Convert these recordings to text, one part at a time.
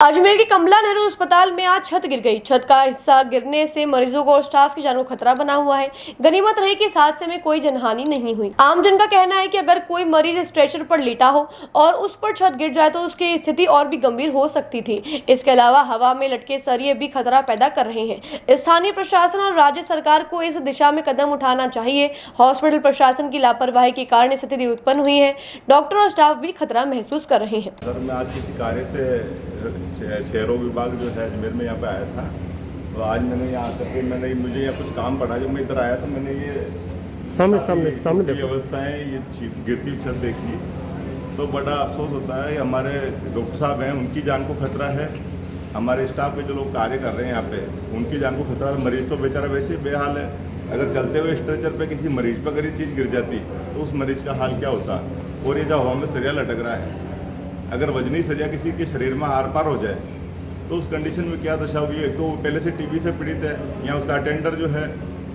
अजमेर के कमला नेहरू अस्पताल में आज छत गिर गई। छत का हिस्सा गिरने से मरीजों को और स्टाफ की जान को खतरा बना हुआ है। गनीमत रही कि इस हादसे में कोई जनहानि नहीं हुई। आमजन का कहना है कि अगर कोई मरीज स्ट्रेचर पर लेटा हो और उस पर छत गिर जाए तो उसकी स्थिति और भी गंभीर हो सकती थी। इसके अलावा हवा में लटके सरिये भी खतरा पैदा कर रहे हैं। स्थानीय प्रशासन और राज्य सरकार को इस दिशा में कदम उठाना चाहिए। हॉस्पिटल प्रशासन की लापरवाही के कारण स्थिति उत्पन्न हुई है। डॉक्टर और स्टाफ भी खतरा महसूस कर रहे हैं। सर, मैं आज किसी कार्य से शहरों विभाग जो है अजमेर में यहाँ पे आया था, तो आज मैंने यहाँ करके मुझे यहाँ कुछ काम पड़ा। जब मैं इधर आया तो मैंने ये सामने व्यवस्थाएं, ये गिरती छत देखी तो बड़ा अफसोस होता है। हमारे डॉक्टर साहब हैं, उनकी जान को खतरा है। हमारे स्टाफ के जो लोग कार्य कर रहे हैं यहाँ पे, उनकी जान को खतरा है। मरीज तो बेचारा वैसे ही बेहाल है। अगर चलते हुए स्ट्रेचर पे किसी मरीज पर अगर ये चीज़ गिर जाती तो उस मरीज का हाल क्या होता। और ये जो हवा में सरिया लटक रहा है, अगर वजनी सरिया किसी के शरीर में आर पार हो जाए तो उस कंडीशन में क्या दशा होगी। एक तो पहले से टीबी से पीड़ित है, या उसका अटेंडर जो है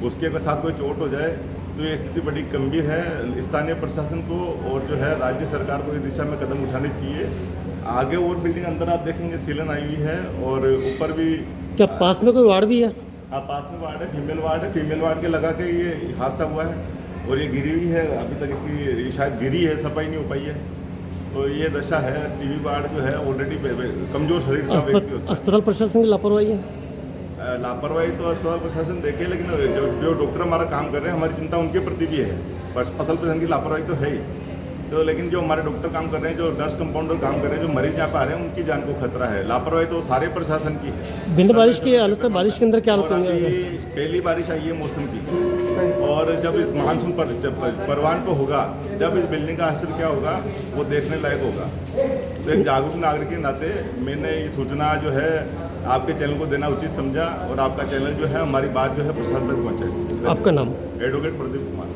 उसके साथ कोई चोट हो जाए तो ये स्थिति बड़ी गंभीर है। स्थानीय प्रशासन को और जो है राज्य सरकार को इस दिशा में कदम उठाने चाहिए। आगे और बिल्डिंग अंदर आप देखेंगे सीलन आई हुई है और ऊपर भी। क्या पास में कोई वार्ड भी है? हाँ, पास में वार्ड है, फीमेल वार्ड है। फीमेल वार्ड के लगा के ये हादसा हुआ है और ये गिरी हुई है। अभी तक इसकी शायद गिरी है, सफाई नहीं हो पाई है। तो ये दशा है। टीबी वार्ड जो है ऑलरेडी कमजोर शरीर का व्यक्ति होता है। अस्पताल प्रशासन की लापरवाही है। लापरवाही तो अस्पताल प्रशासन देखे, लेकिन जो डॉक्टर हमारा काम कर रहे हैं, हमारी चिंता उनके प्रति भी है। पर अस्पताल प्रशासन की लापरवाही तो है ही। तो लेकिन जो हमारे डॉक्टर काम कर रहे हैं, जो नर्स कंपाउंडर काम कर रहे हैं, जो मरीज यहाँ पे आ रहे हैं, उनकी जान को खतरा है। लापरवाही तो सारे प्रशासन की है। बिना बारिश की हालत है, बारिश के अंदर क्या हालत होंगे? पहली बारिश आई है मौसम की, और जब इस मानसून पर जब परवान को होगा, जब इस बिल्डिंग का असर क्या होगा वो देखने लायक होगा। तो एक जागरूक नागरिक के नाते मैंने ये सूचना जो है आपके चैनल को देना उचित समझा, और आपका चैनल जो है हमारी बात जो है प्रशासन तक पहुँचाए। आपका नाम? एडवोकेट प्रदीप कुमार।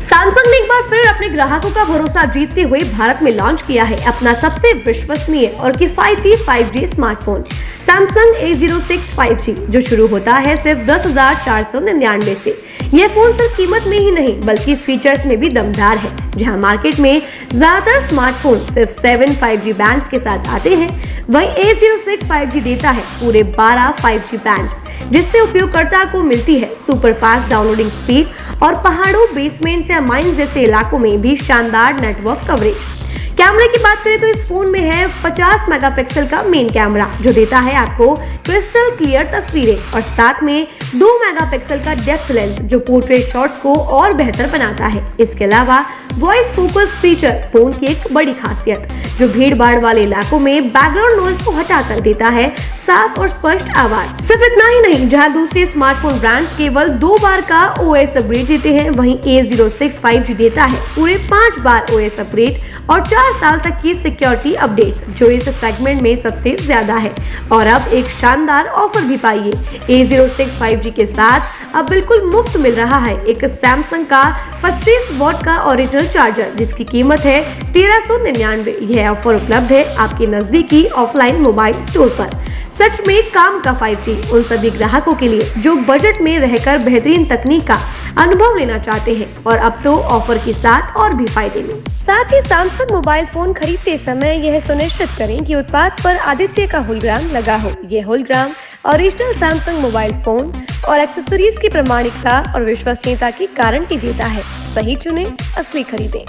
सैमसंग ने एक बार फिर अपने ग्राहकों का भरोसा जीतते हुए भारत में लॉन्च किया है अपना सबसे विश्वसनीय और किफायती 5G smartphone Samsung A06 5G, जो शुरू होता है सिर्फ 10,499 से। यह फोन सिर्फ कीमत में ही नहीं बल्कि फीचर्स में भी दमदार है। जहां मार्केट में ज्यादातर स्मार्टफोन सिर्फ 7 5G बैंड्स के साथ आते हैं, वहीं A06 5G देता है पूरे 12 5G बैंड्स, जिससे उपयोगकर्ता को मिलती है सुपर फास्ट डाउनलोडिंग स्पीड और पहाड़ों, बेसमेंट्स या माइंस जैसे इलाकों में भी शानदार नेटवर्क कवरेज। कैमरे की बात करें तो इस फोन में है 50 मेगापिक्सल का मेन कैमरा, जो देता है आपको क्रिस्टल क्लियर तस्वीरें, और साथ में 2 मेगापिक्सल का डेप्थ लेंस, जो पोर्ट्रेट शॉट्स को और बेहतर बनाता है। इसके अलावा वॉइस फोकस फीचर फोन की एक बड़ी खासियत, जो भीड़ भाड़ वाले इलाकों में बैकग्राउंड नॉइज को हटाकर देता है साफ और स्पष्ट आवाज। सिर्फ इतना ही नहीं, जहां दूसरे स्मार्टफोन ब्रांड्स केवल 2 बार का OS अपग्रेड देते हैं, वहीं A06 5G देता है पूरे 5 बार OS अपग्रेड और 4 साल तक की सिक्योरिटी अपडेट्स, जो इस सेगमेंट में सबसे ज्यादा है। और अब एक शानदार ऑफर भी पाइए। A06 5G के साथ अब बिल्कुल मुफ्त मिल रहा है एक सैमसंग का 25 वॉट का ओरिजिनल चार्जर, जिसकी कीमत है 1399। यह ऑफर उपलब्ध है आपके नजदीकी ऑफलाइन मोबाइल स्टोर पर। सच में काम का 5G उन सभी ग्राहकों के लिए जो बजट में रहकर बेहतरीन तकनीक का अनुभव लेना चाहते हैं, और अब तो ऑफर के साथ और भी फायदे में। साथ ही सैमसंग मोबाइल फोन खरीदते समय यह सुनिश्चित करें कि उत्पाद पर आदित्य का होलोग्राम लगा हो। यह hologram original Samsung mobile phone और एक्सेसरीज की प्रामाणिकता और विश्वसनीयता की गारंटी देता है। सही चुनें, असली खरीदें।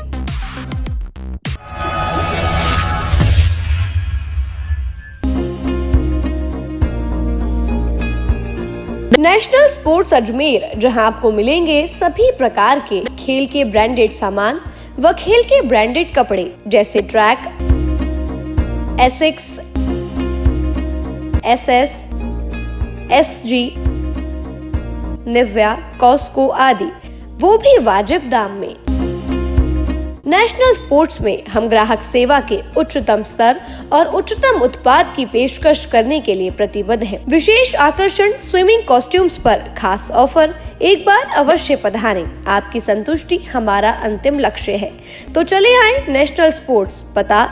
नेशनल स्पोर्ट्स अजमेर, जहां आपको मिलेंगे सभी प्रकार के खेल के ब्रांडेड सामान व खेल के ब्रांडेड कपड़े जैसे track, Asics, SS, SG, Nivia, Cosco आदि, वो भी वाजिब दाम में। नेशनल स्पोर्ट्स में हम ग्राहक सेवा के उच्चतम स्तर और उच्चतम उत्पाद की पेशकश करने के लिए प्रतिबद्ध हैं। विशेष आकर्षण स्विमिंग कॉस्ट्यूम्स पर खास ऑफर, एक बार अवश्य पधारें। आपकी संतुष्टि हमारा अंतिम लक्ष्य है। तो चले आए नेशनल स्पोर्ट्स, पता